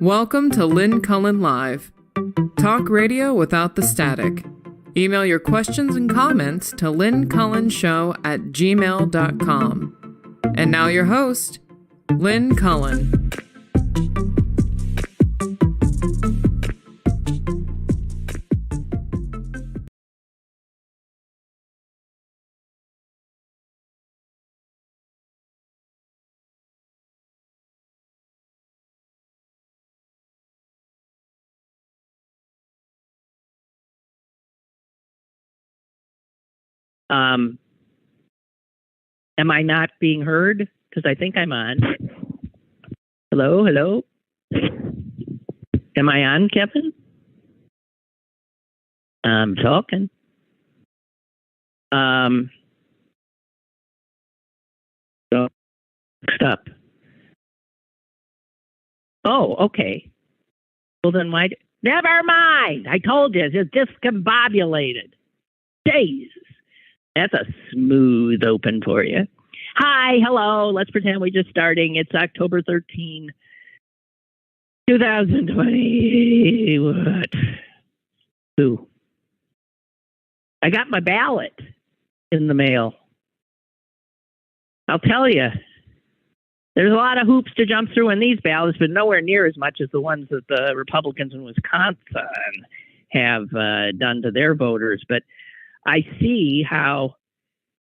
Welcome to Lynn Cullen Live. Talk radio without the static. Email your questions and comments to lynncullenshow@gmail.com. And now your host, Lynn Cullen. Am I not being heard? Because I think I'm on. Hello? Am I on, Kevin? I'm talking. So, stop. Oh, okay. Well, then why? Never mind. I told you, it's discombobulated. Jesus. That's a smooth open for you. Hi, hello. Let's pretend we're just starting. It's October 13, 2020. What? Who? I got my ballot in the mail. I'll tell you, there's a lot of hoops to jump through in these ballots, but nowhere near as much as the ones that the Republicans in Wisconsin have done to their voters. But I see how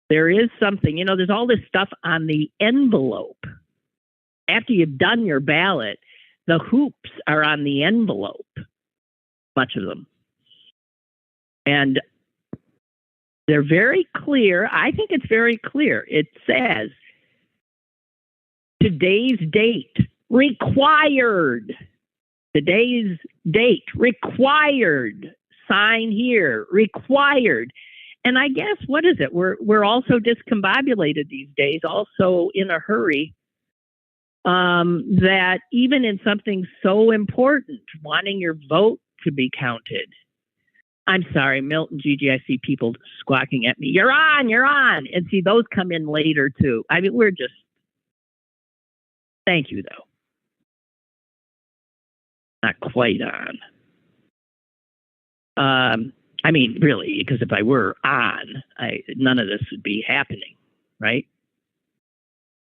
there is something, there's all this stuff on the envelope. After you've done your ballot, the hoops are on the envelope, much of them. And they're very clear. I think it's very clear. It says, today's date, required. Today's date, required. Sign here, required. And I guess, what is it? We're also discombobulated these days, also in a hurry, that even in something so important, wanting your vote to be counted. I'm sorry, Milton, Gigi, I see people squawking at me. You're on. And see, those come in later too. I mean, thank you though. Not quite on. I mean, really, because if I were on, none of this would be happening, right?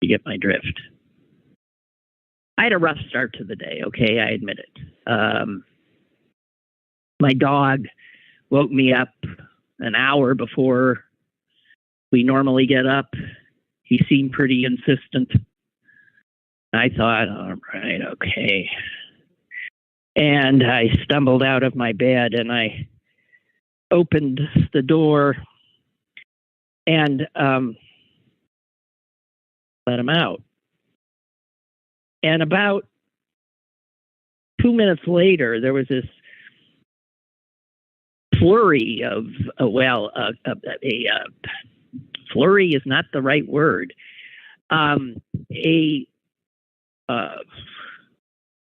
You get my drift. I had a rough start to the day, okay? I admit it. My dog woke me up an hour before we normally get up. He seemed pretty insistent. I thought, all right, okay. And I stumbled out of my bed and I opened the door and let him out. And about 2 minutes later, there was this flurry of, flurry is not the right word.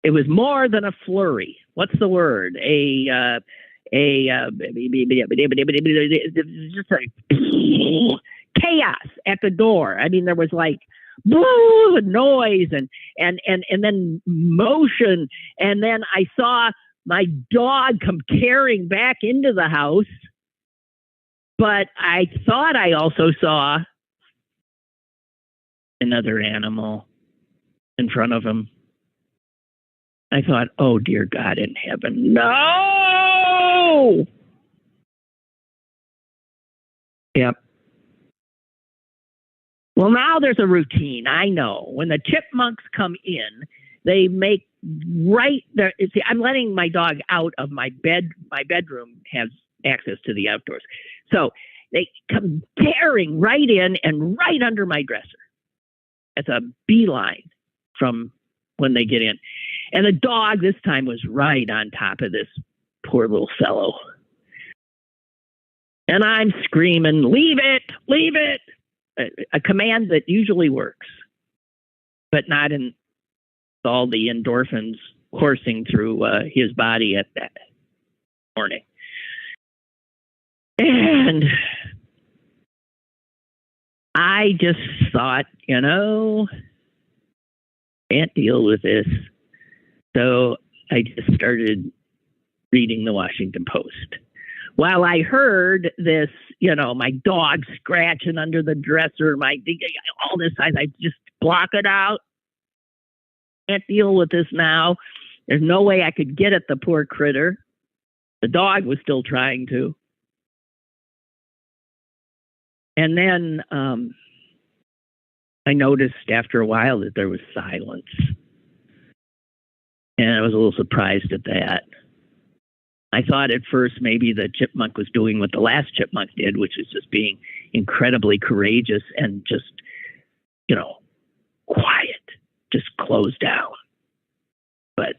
It was more than a flurry. What's the word? Just like chaos at the door. I mean, there was like boo, noise and then motion, and then I saw my dog come tearing back into the house. But I thought I also saw another animal in front of him. I thought, oh, dear God in heaven, no! Yep. Well, now there's a routine. I know. When the chipmunks come in, they make right there. See, I'm letting my dog out of my bed. My bedroom has access to the outdoors. So they come tearing right in and right under my dresser. It's a beeline from when they get in. And the dog this time was right on top of this poor little fellow. And I'm screaming, leave it, leave it. A command that usually works, but not in all the endorphins coursing through his body at that morning. And I just thought, can't deal with this. So I just started reading the Washington Post. While I heard this, my dog scratching under the dresser, all this, I just block it out. Can't deal with this now. There's no way I could get at the poor critter. The dog was still trying to. And then I noticed after a while that there was silence. And I was a little surprised at that. I thought at first maybe the chipmunk was doing what the last chipmunk did, which is just being incredibly courageous and just, quiet, just close down. But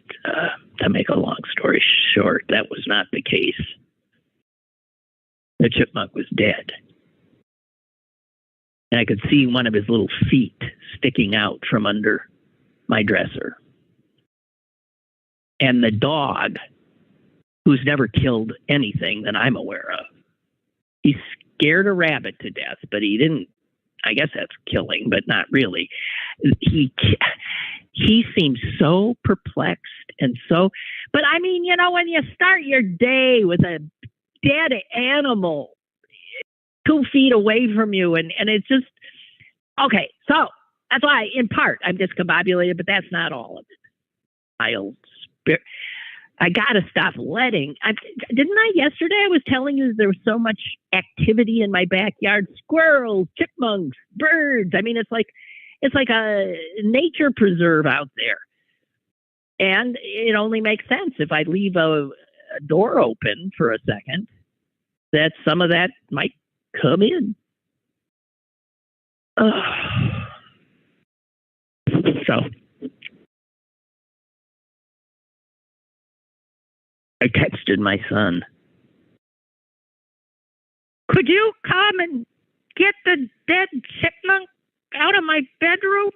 to make a long story short, that was not the case. The chipmunk was dead. And I could see one of his little feet sticking out from under my dresser. And the dog, who's never killed anything that I'm aware of, he scared a rabbit to death, but he didn't. I guess that's killing, but not really. He seems so perplexed and so. But I mean, when you start your day with a dead animal 2 feet away from you, and it's just okay. So that's why, in part, I'm discombobulated, but that's not all of it. I got to stop letting. Didn't I yesterday? I was telling you there was so much activity in my backyard: squirrels, chipmunks, birds. I mean, it's like a nature preserve out there, and it only makes sense if I leave a door open for a second that some of that might come in. So I texted my son. Could you come and get the dead chipmunk out of my bedroom?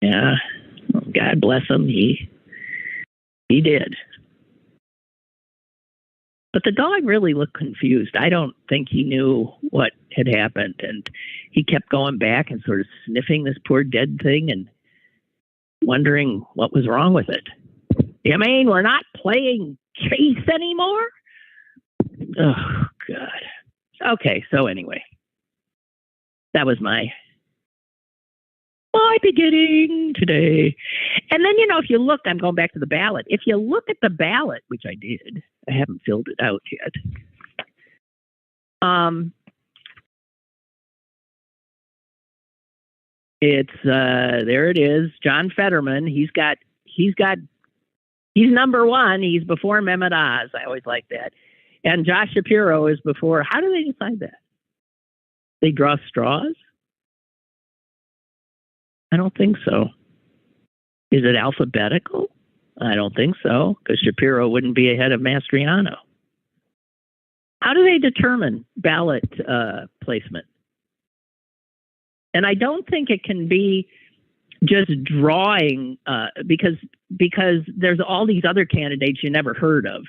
Yeah. Well, God bless him. He did. But the dog really looked confused. I don't think he knew what had happened. And he kept going back and sort of sniffing this poor dead thing and wondering what was wrong with it. You mean we're not playing chase anymore? Oh, God. Okay, so anyway, that was my beginning today. And then, if you look, I'm going back to the ballot. If you look at the ballot, which I did, I haven't filled it out yet. It's there it is. John Fetterman. He's number one. He's before Mehmet Oz. I always like that. And Josh Shapiro is before. How do they decide that? They draw straws? I don't think so. Is it alphabetical? I don't think so, because Shapiro wouldn't be ahead of Mastriano. How do they determine ballot placement? And I don't think it can be just drawing because there's all these other candidates you never heard of.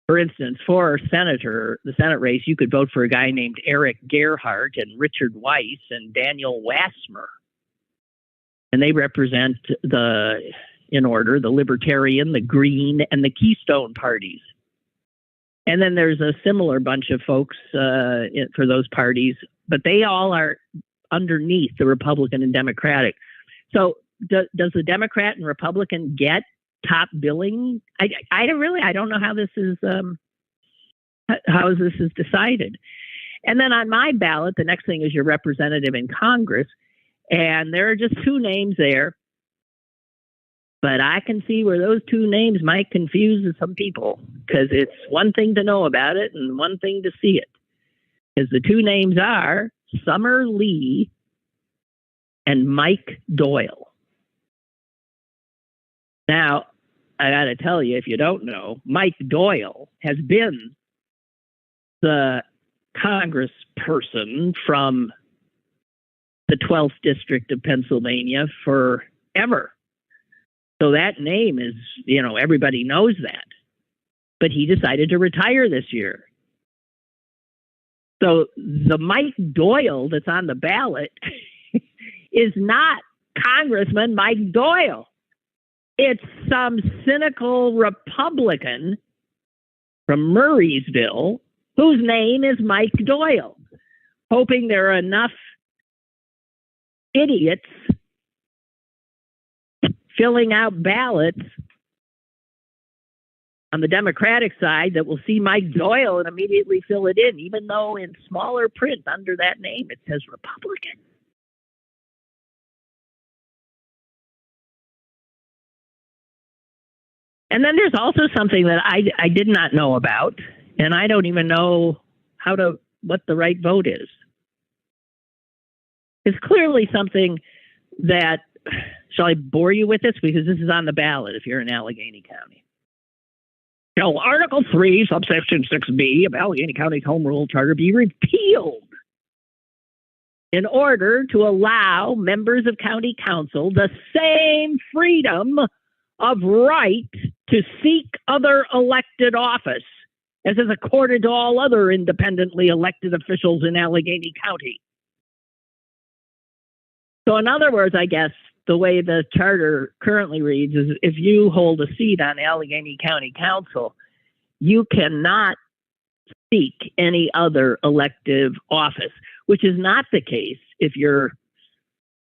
For instance, for senator, the Senate race, you could vote for a guy named Eric Gerhardt and Richard Weiss and Daniel Wassmer. And they represent the Libertarian, the Green, and the Keystone parties. And then there's a similar bunch of folks for those parties, but they all are underneath the Republican and Democratic. So does the Democrat and Republican get top billing? I don't know how this is decided. And then on my ballot, the next thing is your representative in Congress, and there are just two names there. But I can see where those two names might confuse some people, because it's one thing to know about it and one thing to see it. Because the two names are Summer Lee and Mike Doyle. Now, I got to tell you, if you don't know, Mike Doyle has been the congressperson from the 12th District of Pennsylvania forever. So that name is, everybody knows that. But he decided to retire this year. So the Mike Doyle that's on the ballot is not Congressman Mike Doyle. It's some cynical Republican from Murraysville whose name is Mike Doyle, hoping there are enough idiots filling out ballots on the Democratic side that will see Mike Doyle and immediately fill it in, even though in smaller print under that name it says Republican. And then there's also something that I did not know about, and I don't even know what the right vote is. It's clearly something that, shall I bore you with this? Because this is on the ballot if you're in Allegheny County. Shall Article 3, subsection 6B of Allegheny County's Home Rule Charter be repealed in order to allow members of county council the same freedom of right to seek other elected office as is accorded to all other independently elected officials in Allegheny County. So in other words, I guess the way the charter currently reads is if you hold a seat on Allegheny County Council, you cannot seek any other elective office, which is not the case if you're,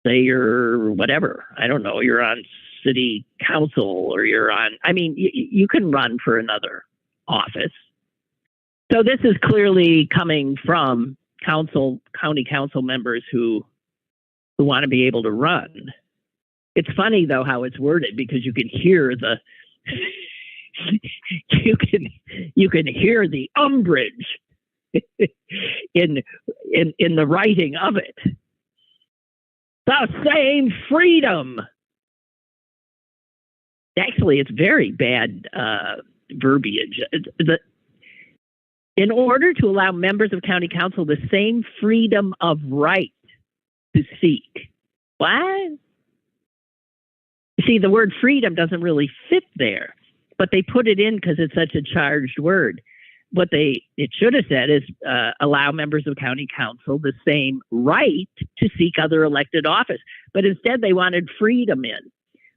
say you're whatever, I don't know, you're on city council or you're on, I mean, you can run for another office. So this is clearly coming from county council members who want to be able to run. It's funny though how it's worded because you can hear the you can hear the umbrage in the writing of it. The same freedom. Actually, it's very bad verbiage. In order to allow members of county council the same freedom of right to seek. What? You see, the word freedom doesn't really fit there, but they put it in because it's such a charged word. What it should have said is allow members of county council the same right to seek other elected office. But instead, they wanted freedom in.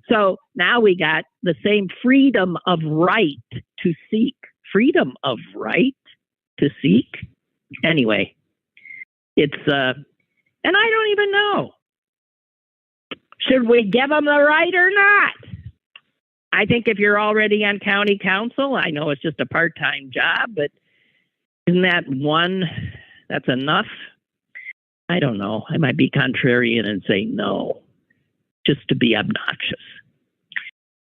So now we got the same freedom of right to seek. Freedom of right to seek? Anyway, it's, and I don't even know. Should we give them the right or not? I think if you're already on county council, I know it's just a part-time job, but isn't that one that's enough? I don't know. I might be contrarian and say no, just to be obnoxious.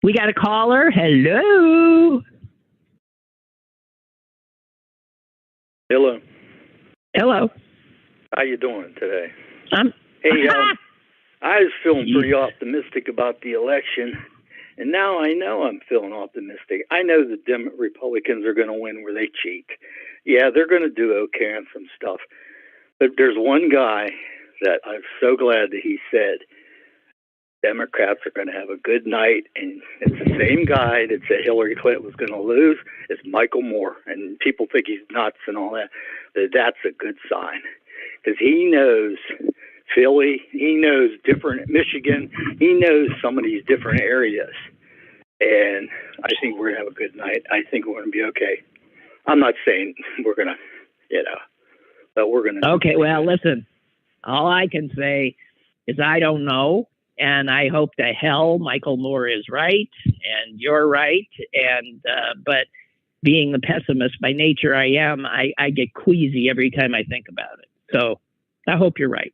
We got a caller. Hello. Hello. Hello. How you doing today? Hey, I was feeling pretty optimistic about the election, and now I know I'm feeling optimistic. I know the Republicans are going to win where they cheat. Yeah, they're going to do okay on some stuff. But there's one guy that I'm so glad that he said Democrats are going to have a good night, and it's the same guy that said Hillary Clinton was going to lose. It's Michael Moore, and people think he's nuts and all that, but that's a good sign because he knows Philly, he knows different Michigan, he knows some of these different areas, and I think we're going to have a good night. I think we're going to be okay. I'm not saying we're going to, but we're going to. Okay, well, listen, all I can say is I don't know. And I hope to hell Michael Moore is right and you're right. And but being the pessimist by nature I am, I get queasy every time I think about it. So I hope you're right.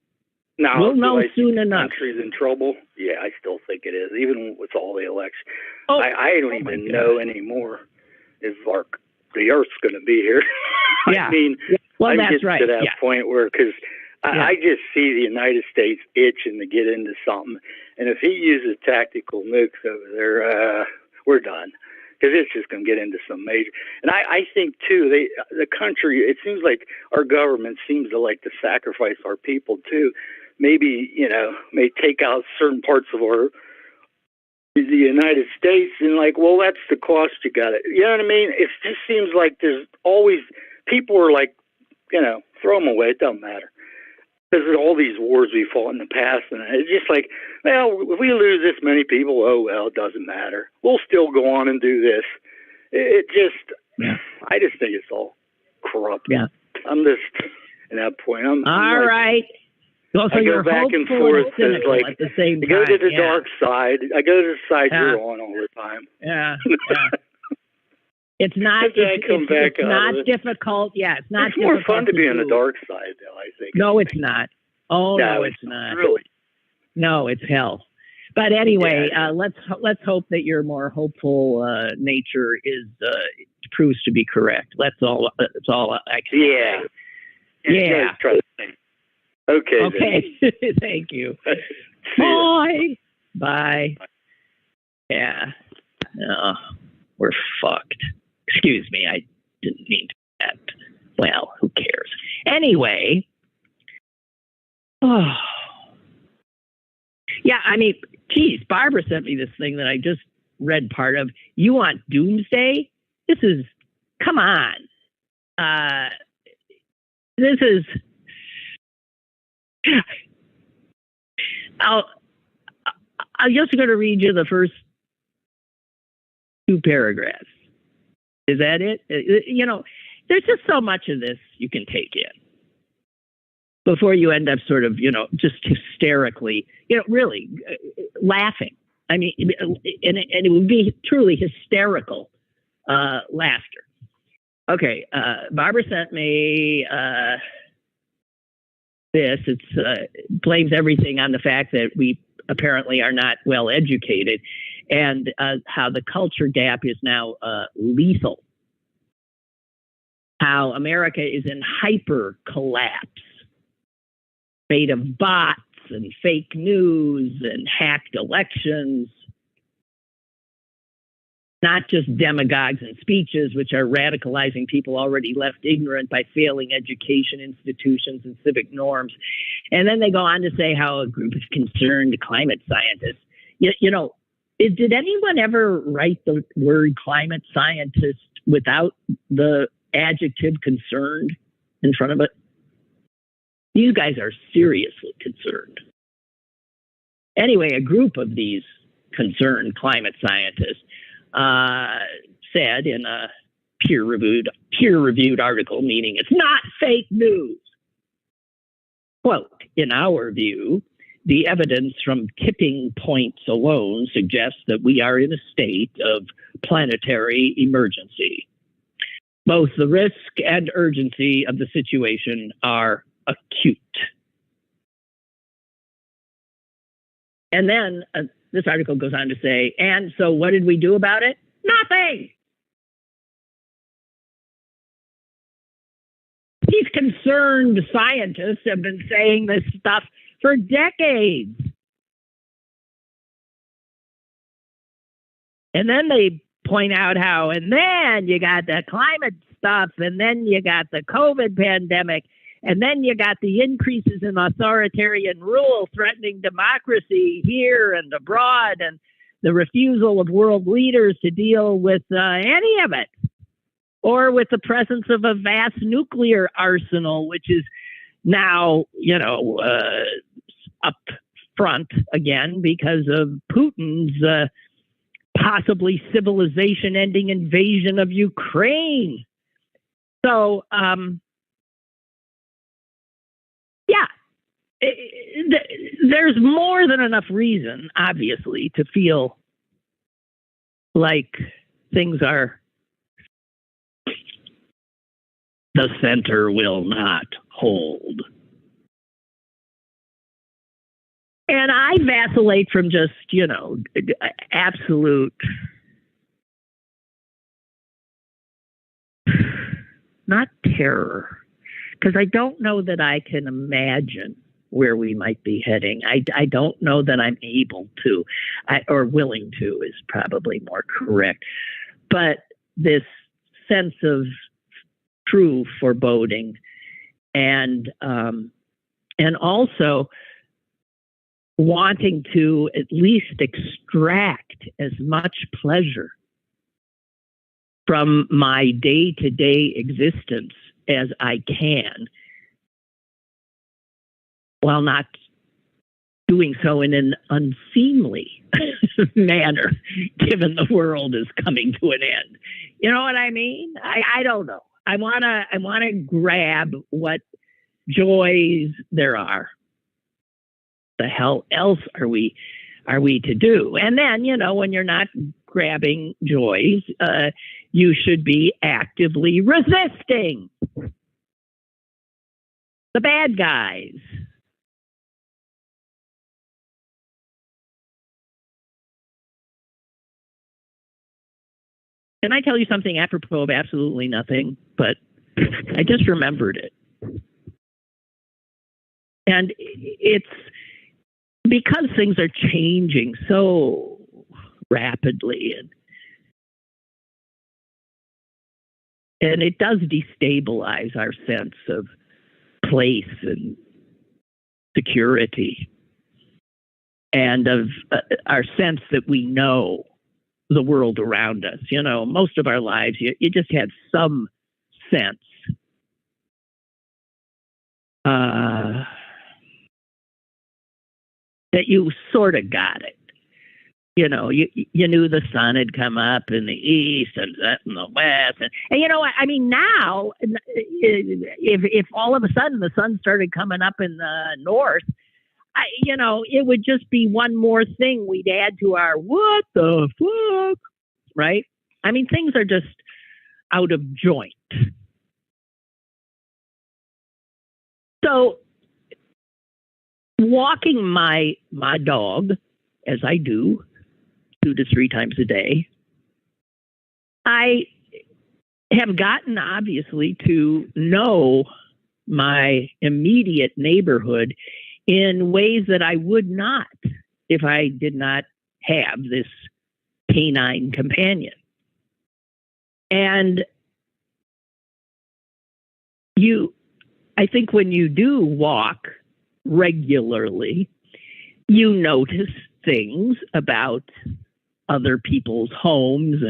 Now, we'll know soon enough. The country's in trouble. Yeah, I still think it is, even with all the elections. Oh, I don't even know anymore if the Earth's going to be here. Yeah. I mean, well, I'm that's getting right. to that point where, because I just see the United States itching to get into something. And if he uses tactical nukes over there, we're done. Because it's just going to get into some major. And I think, too, the country, it seems like our government seems to like to sacrifice our people, too. Maybe, may take out certain parts of the United States and like, well, that's the cost you got it. You know what I mean? It just seems like there's always, people are like, throw them away. It doesn't matter. because of all these wars we fought in the past, and it's just like, well, if we lose this many people, oh well, it doesn't matter. We'll still go on and do this. It just, I just think it's all corrupt. Yeah. I'm just at that point. I'm all like, right. Well, so I you're go back and hopeful forth. and cynical Like, at the same I time. go to the dark side. I go to the side you're on all the time. Yeah. It's not. It's not difficult. Yeah, it's not. It's more fun to be on the dark side, though. I think. No, it's not. Oh no, it's not. Really? No, it's hell. But anyway, let's hope that your more hopeful nature proves to be correct. That's all. That's all I can say. Yeah. Try to think. Okay. Okay. Thank you. Bye. Bye. Yeah. No, we're fucked. Excuse me. I didn't mean that. Well, who cares? Anyway. Oh. Yeah, I mean, geez, Barbara sent me this thing that I just read part of. You want doomsday? This is, come on. This is, I'm just going to read you the first 2 paragraphs. Is that it? You know, there's just so much of this you can take in before you end up sort of, you know, just hysterically, you know, really laughing. I mean, and it would be truly hysterical laughter. Okay, Barbara sent me this. It blames everything on the fact that we apparently are not well educated, and how the culture gap is now lethal. How America is in hyper collapse, made of bots and fake news and hacked elections. Not just demagogues and speeches, which are radicalizing people already left ignorant by failing education institutions and civic norms. And then they go on to say how a group of concerned climate scientists, you know, did anyone ever write the word climate scientist without the adjective concerned in front of it? These guys are seriously concerned. Anyway, a group of these concerned climate scientists said in a peer-reviewed article, meaning it's not fake news. Quote, in our view, the evidence from tipping points alone suggests that we are in a state of planetary emergency. Both the risk and urgency of the situation are acute. And then this article goes on to say, and so what did we do about it? Nothing. These concerned scientists have been saying this stuff for decades. And then they point out how, and then you got the climate stuff, and then you got the COVID pandemic, and then you got the increases in authoritarian rule threatening democracy here and abroad, and the refusal of world leaders to deal with any of it, or with the presence of a vast nuclear arsenal, which is now, you know, up front again because of Putin's possibly civilization-ending invasion of Ukraine. So, there's more than enough reason, obviously, to feel like things are, the center will not hold. And I vacillate from just, you know, absolute, not terror, because I don't know that I can imagine where we might be heading. I don't know that I'm able to, or willing to is probably more correct. But this sense of true foreboding and also wanting to at least extract as much pleasure from my day-to-day existence as I can, while not doing so in an unseemly manner, given the world is coming to an end. You know what I mean? I don't know. I wanna grab what joys there are. The hell else are we to do? And then, when you're not grabbing joys, you should be actively resisting the bad guys. Can I tell you something apropos of absolutely nothing? But I just remembered it. And it's because things are changing so rapidly, and it does destabilize our sense of place and security, and of our sense that we know the world around us. Most of our lives, you just had some sense that you sort of got it. You knew the sun had come up in the east and set in the west. And you know what? I mean, now, if all of a sudden the sun started coming up in the north, it would just be one more thing we'd add to our what the fuck, right? I mean, things are just out of joint. So, walking my dog, as I do 2 to 3 times a day, I have gotten, obviously, to know my immediate neighborhood in ways that I would not if I did not have this canine companion. And I think when you do walk regularly, you notice things about other people's homes,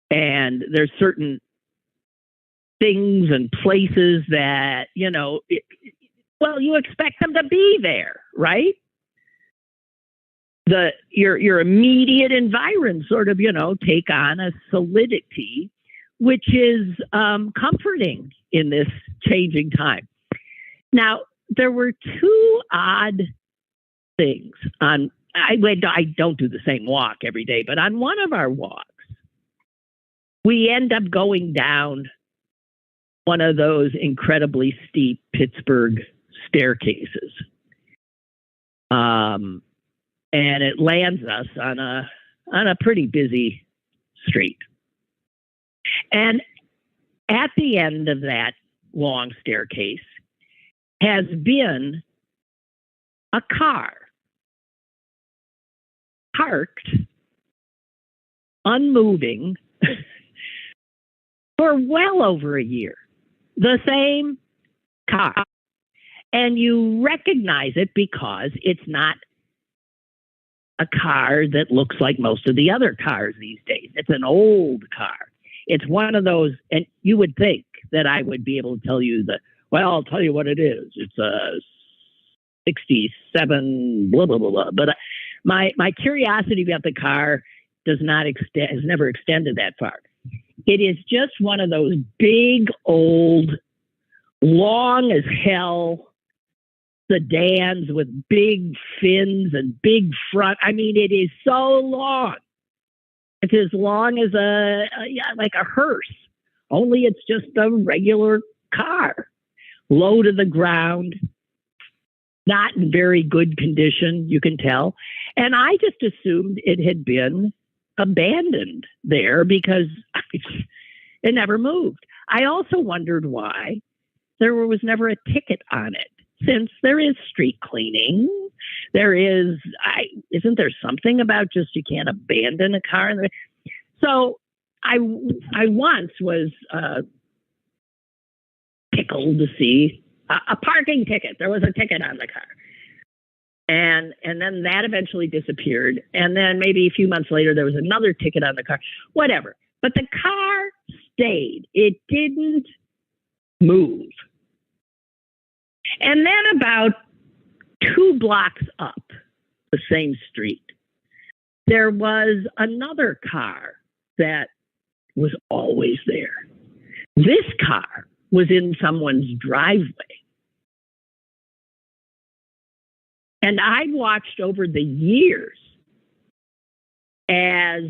and there's certain things and places that, you expect them to be there, right? Your immediate environs sort of, take on a solidity, which is comforting in this changing time. Now, there were 2 odd things I don't do the same walk every day, but on one of our walks, we end up going down one of those incredibly steep Pittsburgh staircases. And it lands us on a pretty busy street. And at the end of that long staircase has been a car parked, unmoving, for well over a year. The same car. And you recognize it because it's not a car that looks like most of the other cars these days. It's an old car. It's one of those, and you would think that I would be able to tell you I'll tell you what it is. It's a 67, blah, blah, blah, blah. But my curiosity about the car has never extended that far. It is just one of those big, old, long as hell sedans with big fins and big front. I mean, it is so long. It's as long as like a hearse, only it's just a regular car, low to the ground, not in very good condition, you can tell. And I just assumed it had been abandoned there because it never moved. I also wondered why there was never a ticket on it, since there is street cleaning. Isn't there something about just you can't abandon a car? So I once was tickled to see a parking ticket. There was a ticket on the car. And then that eventually disappeared. And then maybe a few months later, there was another ticket on the car. Whatever. But the car stayed. It didn't move. And then about 2 blocks up the same street, there was another car that was always there. This car was in someone's driveway. And I watched over the years as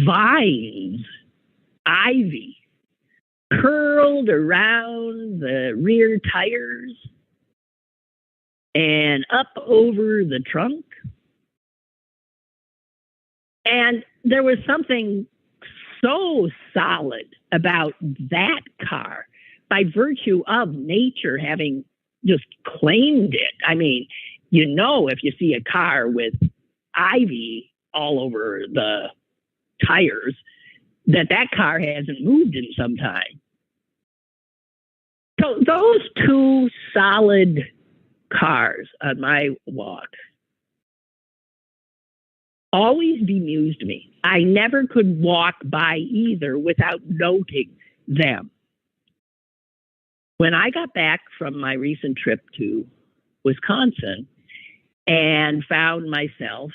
vines, ivy, curled around the rear tires and up over the trunk. And there was something so solid about that car by virtue of nature having just claimed it. I mean, you know, if you see a car with ivy all over the tires, that car hasn't moved in some time. So those 2 solid cars on my walk always bemused me. I never could walk by either without noting them. When I got back from my recent trip to Wisconsin and found myself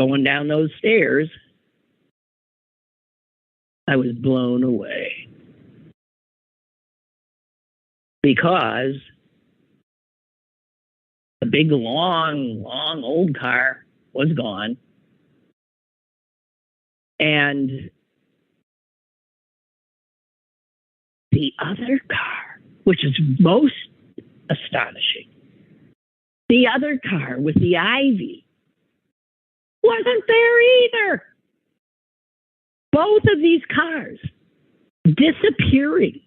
going down those stairs, I was blown away. Because the big, long old car was gone. And the other car, which is most astonishing, the other car with the ivy wasn't there either. Both of these cars disappearing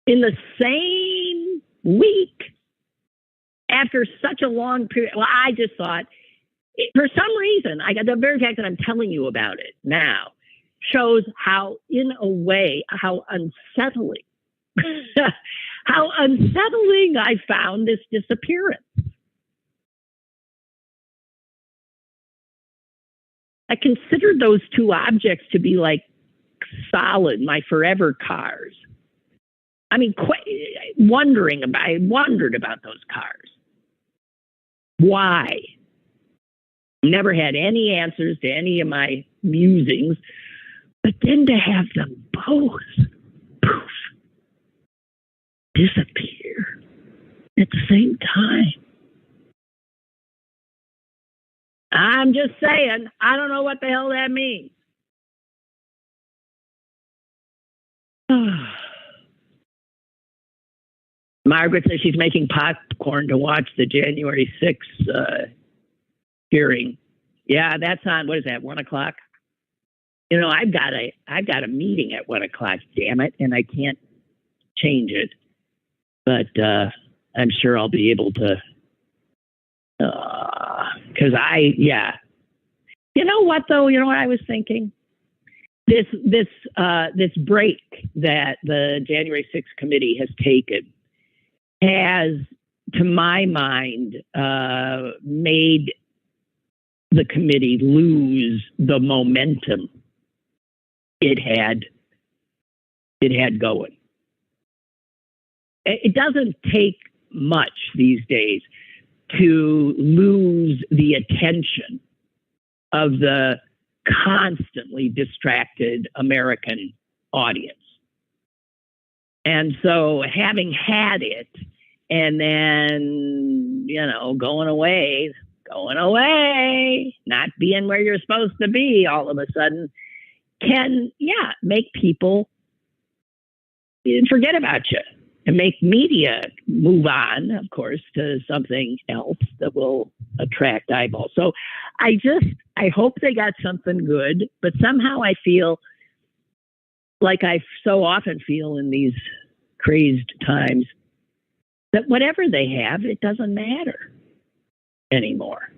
in the same week after such a long period. Well, I just thought, for some reason, the very fact that I'm telling you about it now shows how, in a way, how unsettling, how unsettling I found this disappearance. I considered those 2 objects to be like solid, my forever cars. I mean, I wondered about those cars. Why? Never had any answers to any of my musings, but then to have them both poof, disappear at the same time. I'm just saying, I don't know what the hell that means. Margaret says she's making popcorn to watch the January 6th hearing. Yeah, that's on, what is that, 1 o'clock? You know, I've got a meeting at 1 o'clock, damn it, and I can't change it. But I'm sure I'll be able to, because you know what though? You know what I was thinking? This break that the January 6th committee has taken has, to my mind, made the committee lose the momentum it had going. It doesn't take much these days to lose the attention of the constantly distracted American audience. And so having had it and then, you know, going away, not being where you're supposed to be all of a sudden can, make people forget about you and make media move on, of course, to something else that will attract eyeballs. So I hope they got something good, but somehow I feel like I so often feel in these crazed times that whatever they have, it doesn't matter anymore.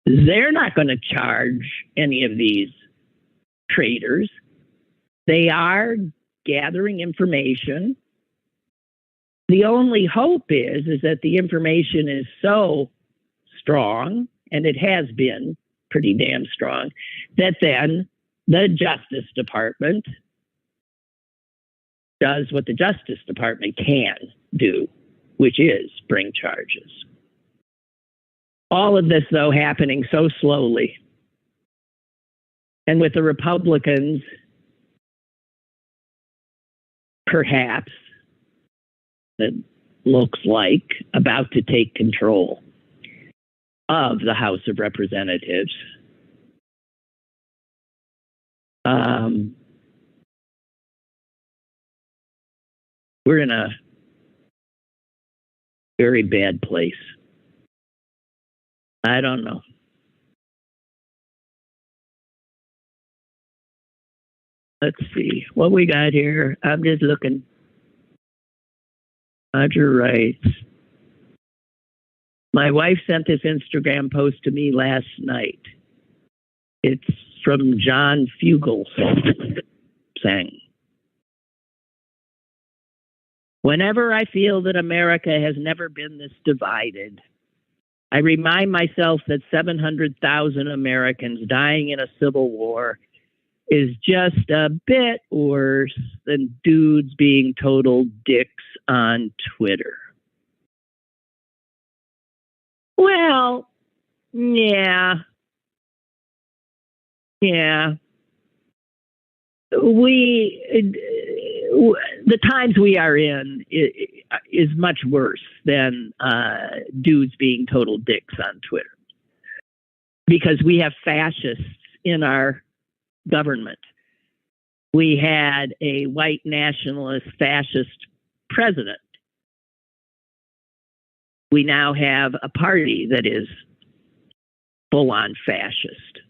They're not going to charge any of these traders. They are gathering information. The only hope is that the information is so strong, and it has been pretty damn strong, that then the Justice Department does what the Justice Department can do, which is bring charges. All of this, though, happening so slowly. And with the Republicans, perhaps, it looks like, about to take control of the House of Representatives. We're in a very bad place. I don't know. Let's see what we got here. I'm just looking. Roger writes, my wife sent this Instagram post to me last night. It's from John Fugel saying, whenever I feel that America has never been this divided, I remind myself that 700,000 Americans dying in a civil war is just a bit worse than dudes being total dicks on Twitter. Well, yeah. The times we are in is much worse than dudes being total dicks on Twitter, because we have fascists in our government. We had a white nationalist fascist president. We now have a party that is full-on fascist.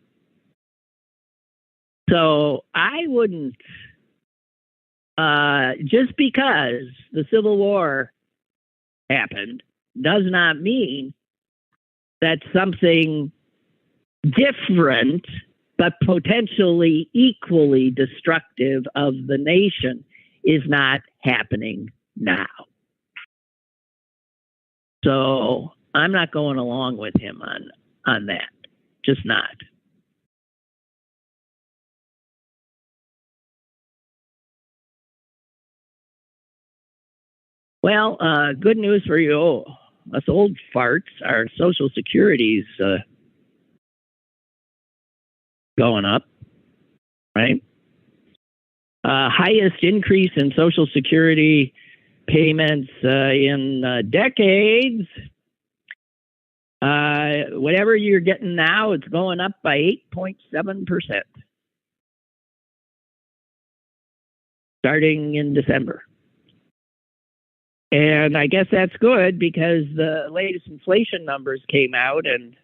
So I wouldn't, just because the Civil War happened does not mean that something different but potentially equally destructive of the nation is not happening now. So I'm not going along with him on that. Just not. Well, good news for you, us old farts. Our Social Security's going up, right? Highest increase in Social Security payments in decades. Whatever you're getting now, it's going up by 8.7%. Starting in December. And I guess that's good because the latest inflation numbers came out and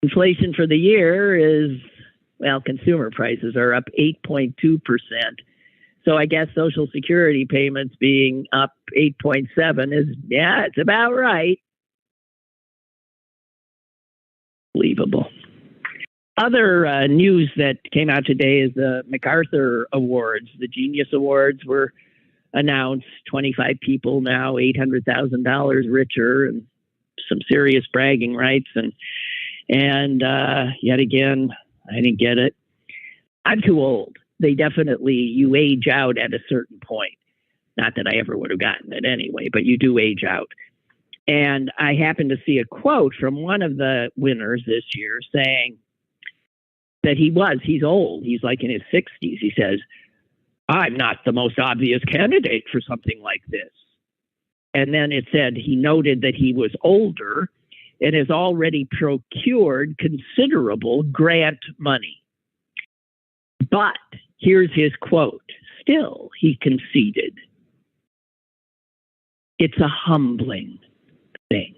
inflation for the year is, well, consumer prices are up 8.2%. So I guess Social Security payments being up 8.7 is, yeah, it's about right. Believable. Other news that came out today is the MacArthur Awards. The Genius Awards were announced. 25 people now, $800,000 richer, and some serious bragging rights. And yet again, I didn't get it. I'm too old. They definitely, you age out at a certain point. Not that I ever would have gotten it anyway, but you do age out. And I happened to see a quote from one of the winners this year saying that he's old. He's like in his 60s. He says, I'm not the most obvious candidate for something like this. And then it said he noted that he was older and has already procured considerable grant money. But here's his quote. Still, he conceded, it's a humbling thing.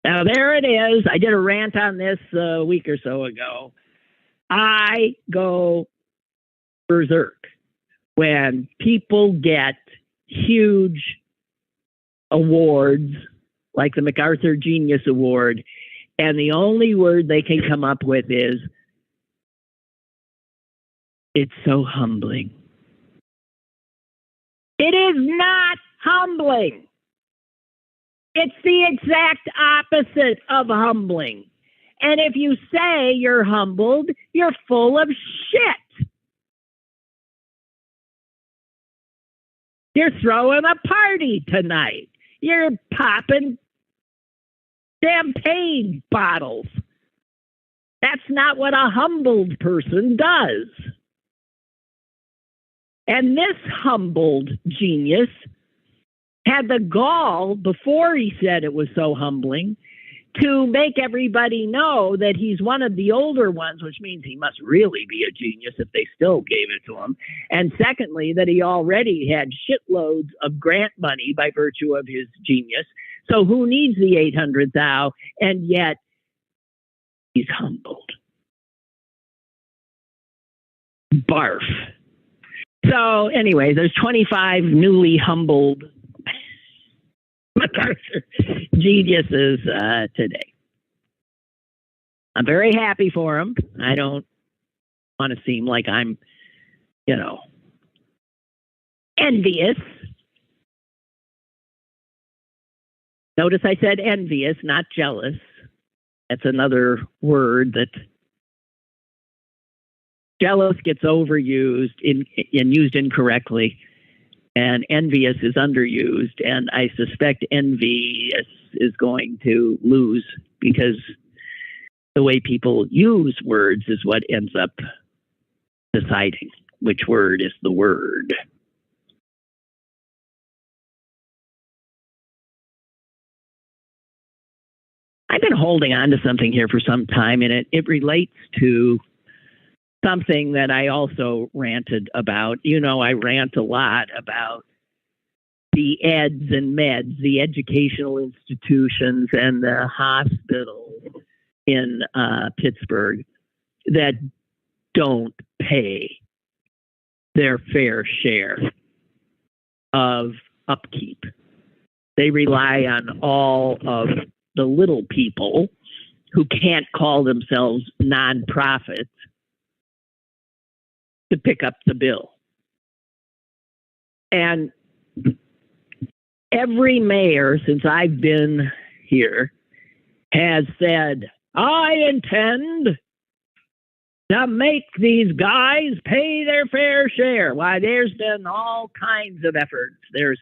Now, there it is. I did a rant on this a week or so ago. I go berserk when people get huge awards like the MacArthur Genius Award, and the only word they can come up with is, it's so humbling. It is not humbling. It's the exact opposite of humbling. And if you say you're humbled, you're full of shit. You're throwing a party tonight. You're popping champagne bottles. That's not what a humbled person does. And this humbled genius had the gall, before he said it was so humbling, to make everybody know that he's one of the older ones, which means he must really be a genius if they still gave it to him. And secondly, that he already had shitloads of grant money by virtue of his genius. So who needs the 800 thou? And yet he's humbled. Barf. So anyway, there's 25 newly humbled MacArthur geniuses today. I'm very happy for him. I don't want to seem like I'm, envious. Notice I said envious, not jealous. That's another word that jealous gets overused and used incorrectly. And envious is underused, and I suspect envy is going to lose because the way people use words is what ends up deciding which word is the word. I've been holding on to something here for some time, and it relates to something that I also ranted about. I rant a lot about the eds and meds, the educational institutions and the hospital in Pittsburgh that don't pay their fair share of upkeep. They rely on all of the little people who can't call themselves nonprofits to pick up the bill. And every mayor since I've been here has said, I intend to make these guys pay their fair share. Why, there's been all kinds of efforts. There's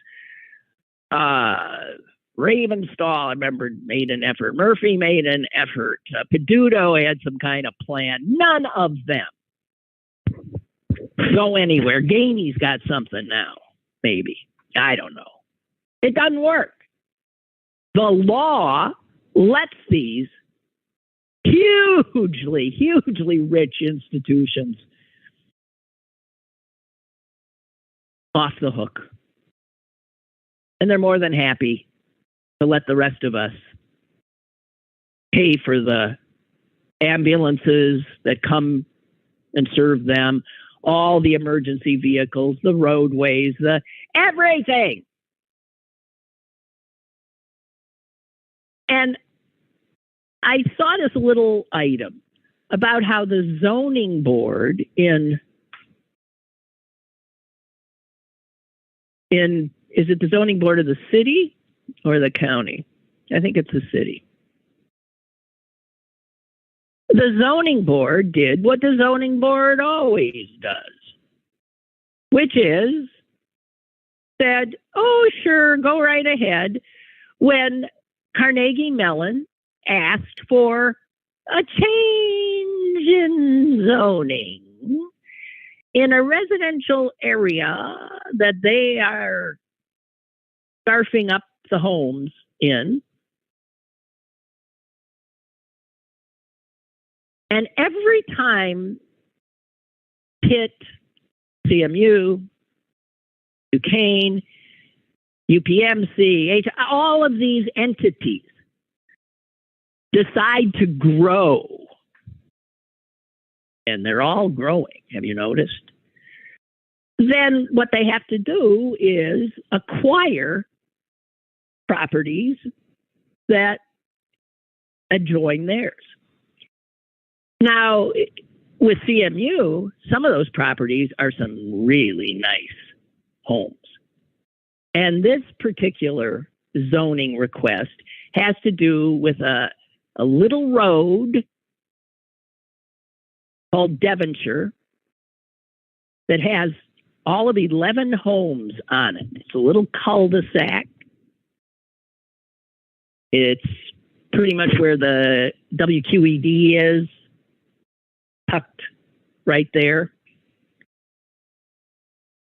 Ravenstall, I remember, made an effort. Murphy made an effort. Peduto had some kind of plan. None of them go anywhere. Gainey's got something now, maybe. I don't know. It doesn't work. The law lets these hugely rich institutions off the hook. And they're more than happy to let the rest of us pay for the ambulances that come and serve them, all the emergency vehicles, the roadways, the everything. And I saw this little item about how the zoning board in is it the zoning board of the city or the county? I think it's the city. The zoning board did what the zoning board always does, which is said, oh, sure, go right ahead. When Carnegie Mellon asked for a change in zoning in a residential area that they are scarfing up the homes in. And every time Pitt, CMU, Duquesne, UPMC, all of these entities decide to grow, and they're all growing, have you noticed? Then what they have to do is acquire properties that adjoin theirs. Now, with CMU, some of those properties are some really nice homes. And this particular zoning request has to do with a little road called Devonshire that has all of 11 homes on it. It's a little cul-de-sac. It's pretty much where the WQED is, tucked right there.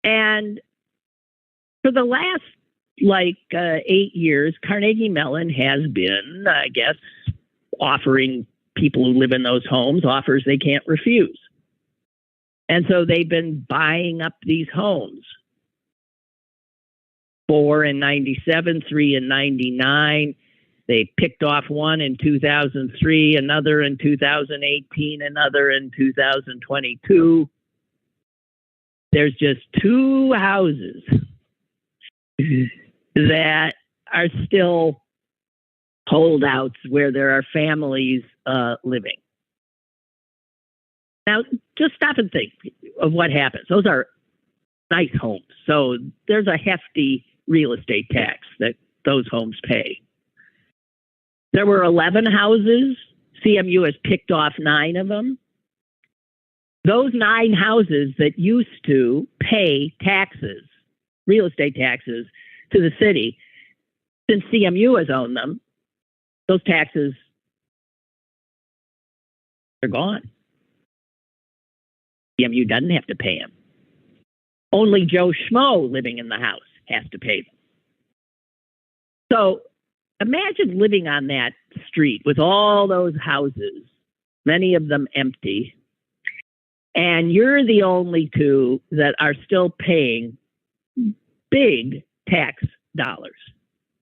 And for the last 8 years, Carnegie Mellon has been, I guess, offering people who live in those homes offers they can't refuse. And so they've been buying up these homes. 4 in 97, 3 in 99. They picked off one in 2003, another in 2018, another in 2022. There's just 2 houses that are still holdouts where there are families living. Now, just stop and think of what happens. Those are nice homes. So there's a hefty real estate tax that those homes pay. There were 11 houses. CMU has picked off 9 of them. Those 9 houses that used to pay taxes, real estate taxes, to the city, since CMU has owned them, those taxes are gone. CMU doesn't have to pay them. Only Joe Schmo living in the house has to pay them. So imagine living on that street with all those houses, many of them empty, and you're the only 2 that are still paying big tax dollars,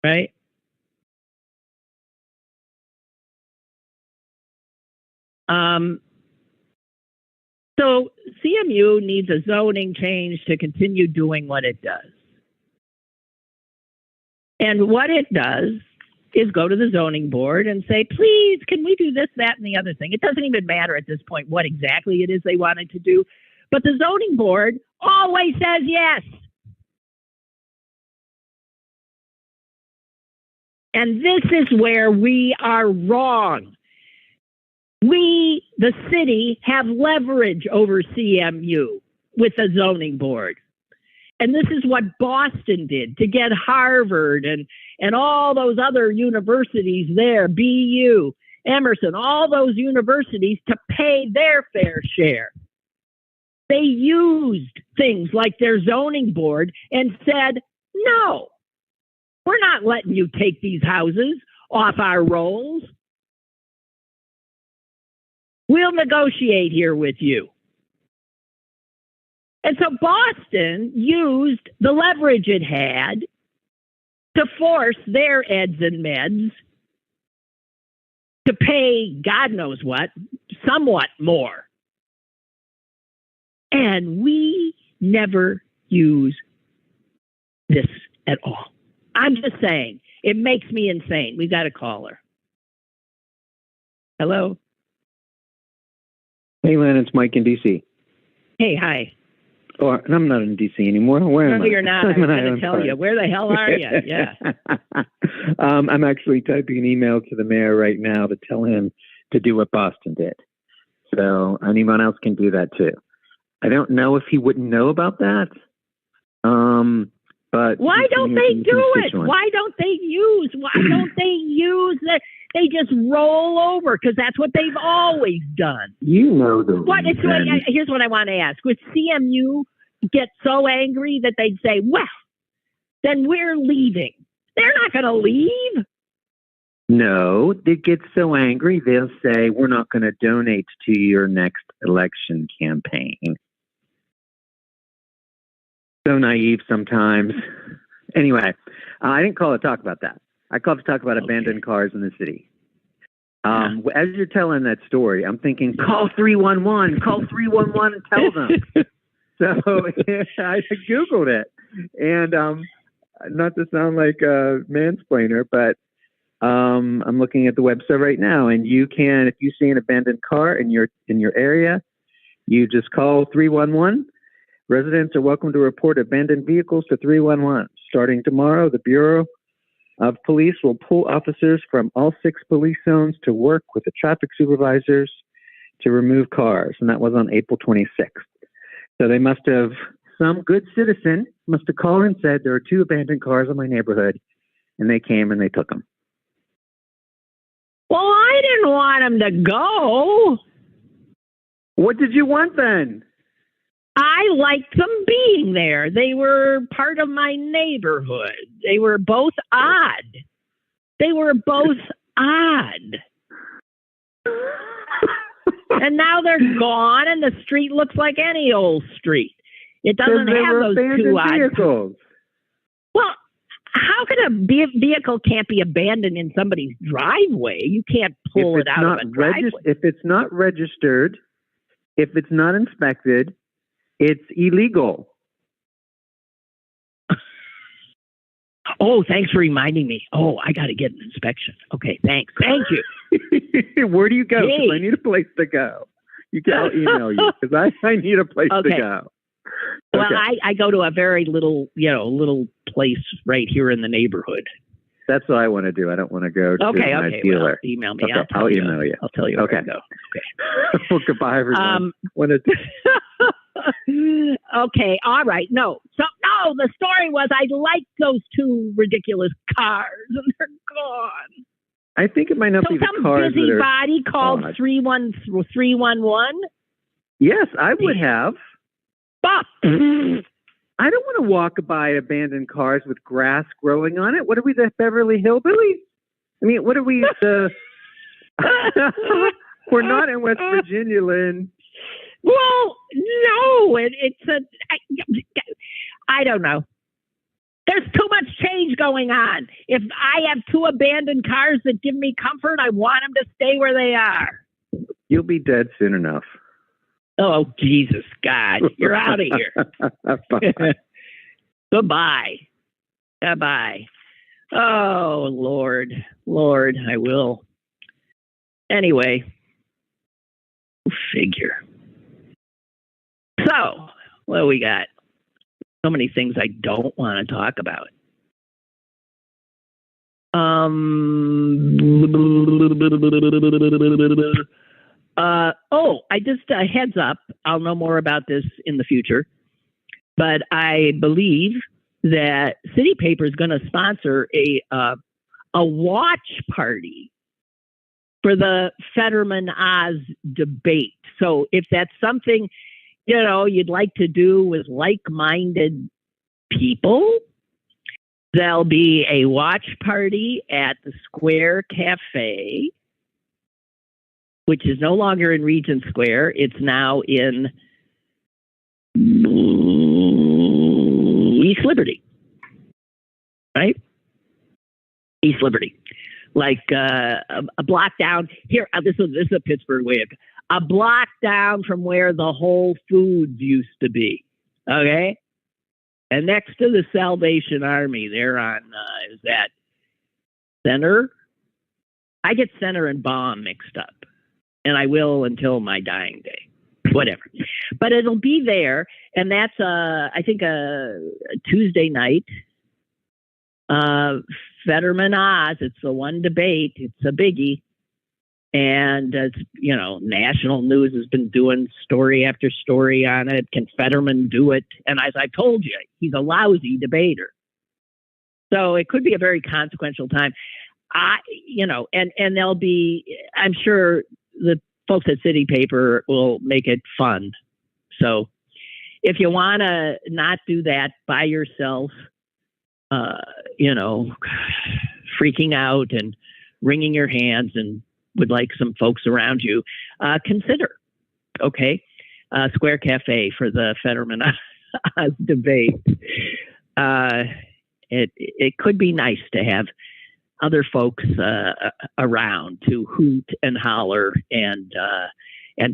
right? So CMU needs a zoning change to continue doing what it does. And what it does is go to the zoning board and say, please, can we do this, that, and the other thing? It doesn't even matter at this point what exactly it is they wanted to do. But the zoning board always says yes. And this is where we are wrong. We, the city, have leverage over CMU with the zoning board. And this is what Boston did to get Harvard and all those other universities there, BU, Emerson, all those universities to pay their fair share. They used things like their zoning board and said, no, we're not letting you take these houses off our rolls. We'll negotiate here with you. And so Boston used the leverage it had to force their eds and meds to pay God knows what, somewhat more. And we never use this at all. I'm just saying, it makes me insane. We got a caller. Hello? Hey, Lynn, it's Mike in D.C. Hey, hi. Oh, and I'm not in D.C. anymore. Where am I? No, you're not. I was going to tell you. Where the hell are you? Yeah. I'm actually typing an email to the mayor right now to tell him to do what Boston did. So anyone else can do that too. I don't know if he wouldn't know about that. But why don't they do it? Why don't they use that? They just roll over because that's what they've always done. You know the Here's what I want to ask. Would CMU get so angry that they'd say, well, then we're leaving? They're not going to leave. No, they get so angry, they'll say, we're not going to donate to your next election campaign. So naive sometimes. Anyway, I didn't call to talk about that. I called to talk about abandoned cars in the city. As you're telling that story, I'm thinking, call 311, call 311 and tell them. So I Googled it. And not to sound like a mansplainer, but I'm looking at the website right now. And you can, if you see an abandoned car in your area, you just call 311. Residents are welcome to report abandoned vehicles to 311. Starting tomorrow, the Bureau of Police will pull officers from all 6 police zones to work with the traffic supervisors to remove cars, and that was on April 26th. So they must have, some good citizen must have called and said, there are 2 abandoned cars in my neighborhood, and they came and they took them. Well, I didn't want them to go. What did you want then? I liked them being there. They were part of my neighborhood. They were both odd. And now they're gone, and the street looks like any old street. It doesn't have those 2 odd vehicles. Well, how can a vehicle can't be abandoned in somebody's driveway? You can't pull it out of a driveway. If it's not registered, if it's not inspected, it's illegal. Oh, thanks for reminding me. Oh, I got to get an inspection. Okay, thanks. Thank you. Where do you go? 'Cause I need a place to go. I'll email you because I need a place to go. Well, I go to a very little place right here in the neighborhood. That's what I want to do. I don't want to go to my dealer. Well, email me. Okay, I'll email you. I'll tell you where to go. Okay. Well, goodbye, everyone. Okay, all right. No, the story was I liked those 2 ridiculous cars, and they're gone. I think it might not be the cars. Some busybody called 311. Yes, I would have. But I don't want to walk by abandoned cars with grass growing on it. What are we, the Beverly Hillbillies? I mean, what are we? We're not in West Virginia, Lynn. Well, no, I don't know. There's too much change going on. If I have 2 abandoned cars that give me comfort, I want them to stay where they are. You'll be dead soon enough. Oh, Jesus, God. You're out of here. Goodbye. Goodbye. Oh, Lord, I will. Anyway, figure. So, what do we got? So many things I don't want to talk about. I just heads up. I'll know more about this in the future, but I believe that City Paper is going to sponsor a watch party for the Fetterman Oz debate. So if that's something you'd like to do with like-minded people, there'll be a watch party at the Square Cafe, which is no longer in Regent Square. It's now in East Liberty, right? East Liberty, like a block down here. This is a Pittsburgh way of a block down from where the Whole Foods used to be. Okay, and next to the Salvation Army, there on is that Center? I get Center and Bomb mixed up, and I will until my dying day. Whatever, but it'll be there, and that's I think a Tuesday night. Fetterman Oz. It's the one debate. It's a biggie. And, national news has been doing story after story on it. Can Fetterman do it? And as I told you, he's a lousy debater. So it could be a very consequential time. And there'll be, I'm sure the folks at City Paper will make it fun. So if you want to not do that by yourself, freaking out and wringing your hands and would like some folks around you, consider, Square Cafe for the Fetterman debate. It could be nice to have other folks around to hoot and holler and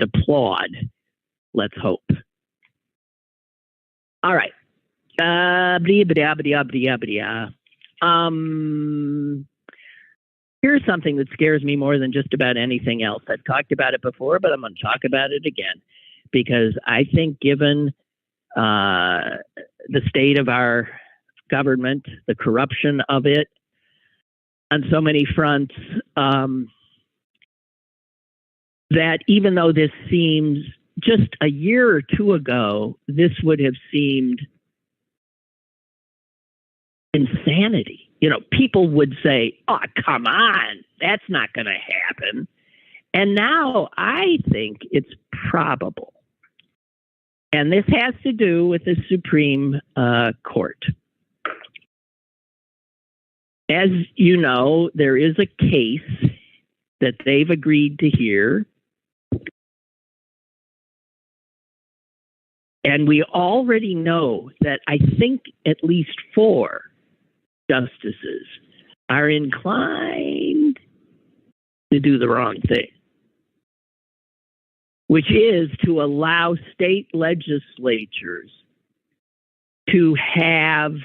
applaud. Let's hope. All right. Here's something that scares me more than just about anything else. I've talked about it before, but I'm going to talk about it again because I think given the state of our government, the corruption of it on so many fronts, that even though this seems just a year or two ago, this would have seemed insanity. You know, people would say, oh, come on, that's not going to happen. And now I think it's probable. And this has to do with the Supreme Court. As you know, there is a case that they've agreed to hear. And we already know that I think at least 4 justices are inclined to do the wrong thing, which is to allow state legislatures to have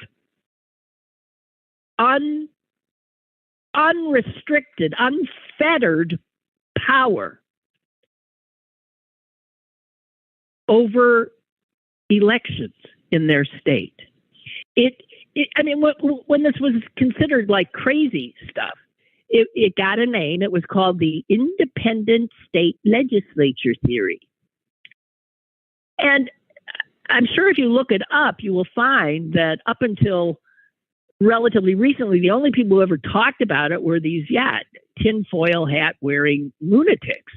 unrestricted, unfettered power over elections in their state. I mean, when this was considered like crazy stuff, it got a name. It was called the independent state legislature theory. And I'm sure if you look it up, you will find that up until relatively recently, the only people who ever talked about it were these, tinfoil hat wearing lunatics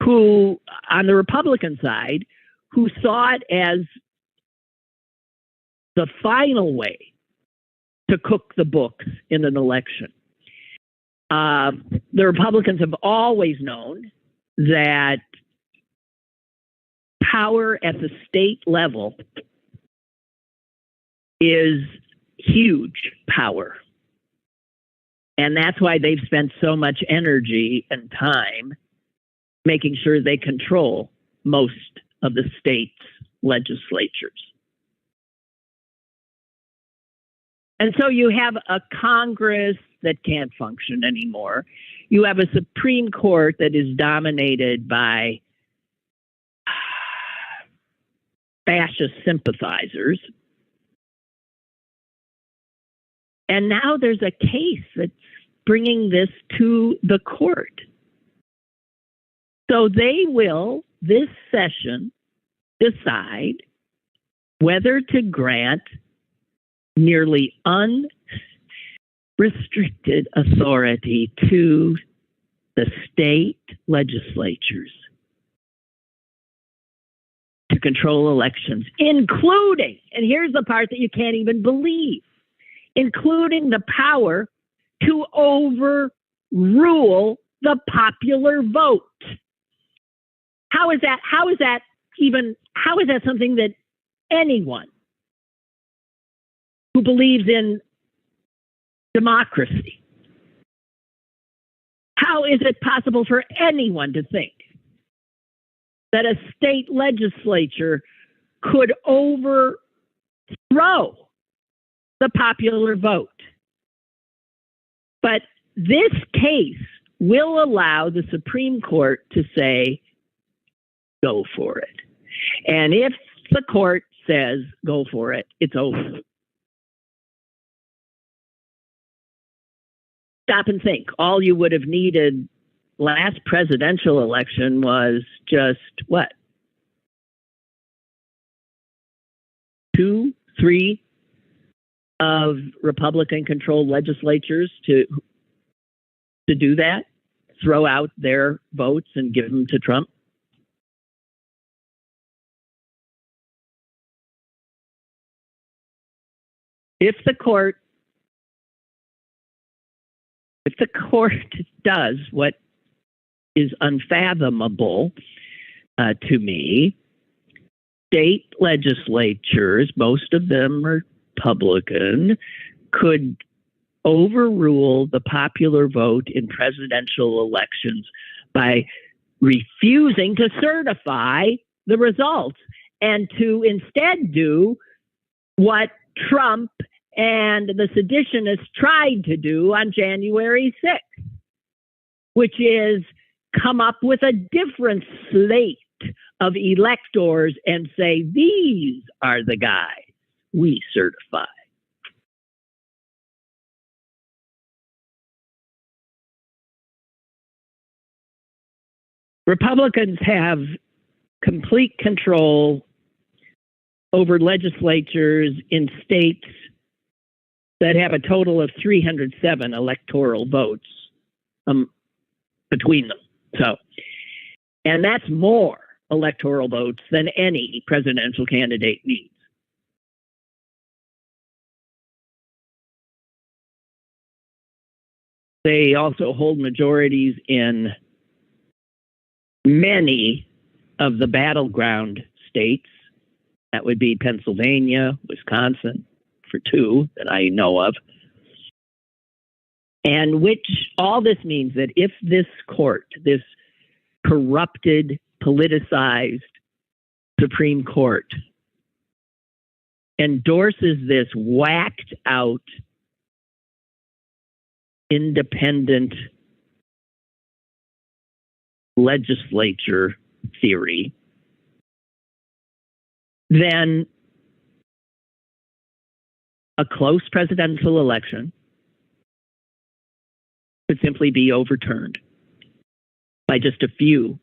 who, on the Republican side, who saw it as the final way to cook the books in an election. The Republicans have always known that power at the state level is huge power. And that's why they've spent so much energy and time making sure they control most of the state's legislatures. And so you have a Congress that can't function anymore. You have a Supreme Court that is dominated by fascist sympathizers. And now there's a case that's bringing this to the court. So they will, this session, decide whether to grant nearly unrestricted authority to the state legislatures to control elections, including, and here's the part that you can't even believe, including the power to overrule the popular vote. How is that something that anyone who believes in democracy, how is it possible for anyone to think that a state legislature could overthrow the popular vote? But this case will allow the Supreme Court to say, go for it. And if the court says, go for it, it's over. Stop and think. All you would have needed last presidential election was just what? 2, 3 of Republican-controlled legislatures to do that, throw out their votes and give them to Trump. If the court does what is unfathomable to me, state legislatures, most of them are Republican, could overrule the popular vote in presidential elections by refusing to certify the results and to instead do what Trump and the seditionists tried to do on January 6th, which is come up with a different slate of electors and say, these are the guys we certify. Republicans have complete control over legislatures in states that have a total of 307 electoral votes between them. So, and that's more electoral votes than any presidential candidate needs. They also hold majorities in many of the battleground states. That would be Pennsylvania, Wisconsin, for two that I know of. And which all this means that if this court, this corrupted, politicized Supreme Court, endorses this whacked out, independent legislature theory, then a close presidential election could simply be overturned by just a few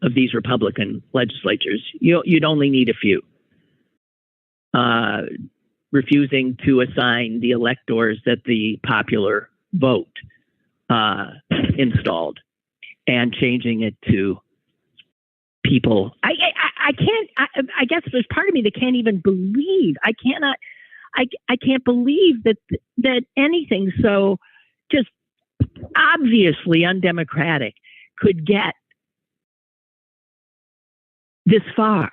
of these Republican legislatures. You'd only need a few. Refusing to assign the electors that the popular vote installed and changing it to people. I can't. I guess there's part of me that can't even believe. I can't believe that anything so just obviously undemocratic could get this far.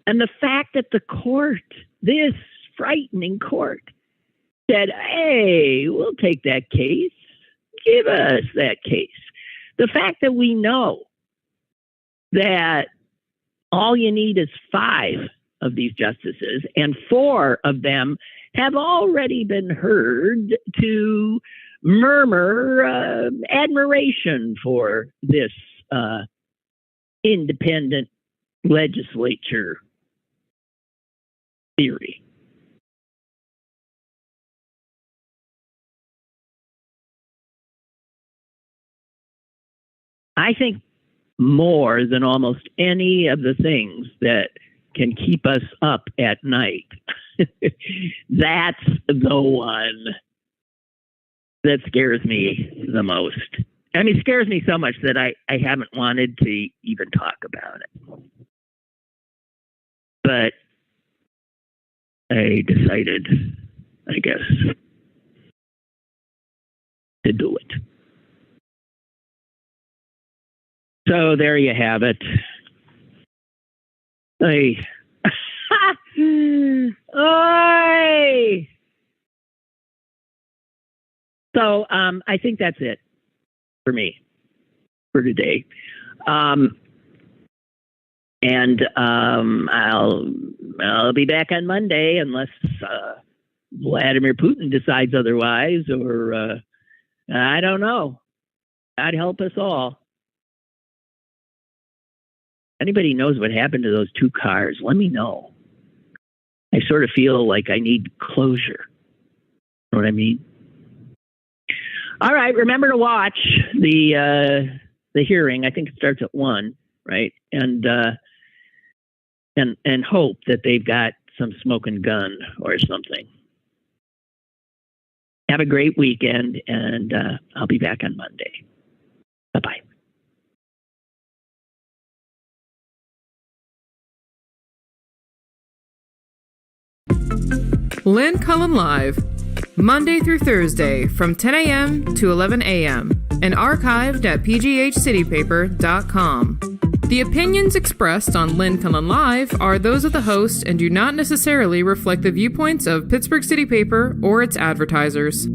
And the fact that the court, this frightening court, said, hey, we'll take that case. Give us that case. The fact that we know that all you need is 5 of these justices, and 4 of them have already been heard to murmur admiration for this independent legislature theory. I think more than almost any of the things that can keep us up at night, that's the one that scares me the most. I mean, it scares me so much that I haven't wanted to even talk about it. But I decided, I guess, to do it. So there you have it. Oy. So I think that's it for me for today. And I'll be back on Monday unless Vladimir Putin decides otherwise, or I don't know. God help us all. Anybody knows what happened to those 2 cars, let me know. I sort of feel like I need closure. Know what I mean? All right, remember to watch the hearing. I think it starts at 1, right? And hope that they've got some smoking gun or something. Have a great weekend, and I'll be back on Monday. Bye-bye. Lynn Cullen Live, Monday through Thursday from 10 a.m. to 11 a.m. and archived at pghcitypaper.com. The opinions expressed on Lynn Cullen Live are those of the host and do not necessarily reflect the viewpoints of Pittsburgh City Paper or its advertisers.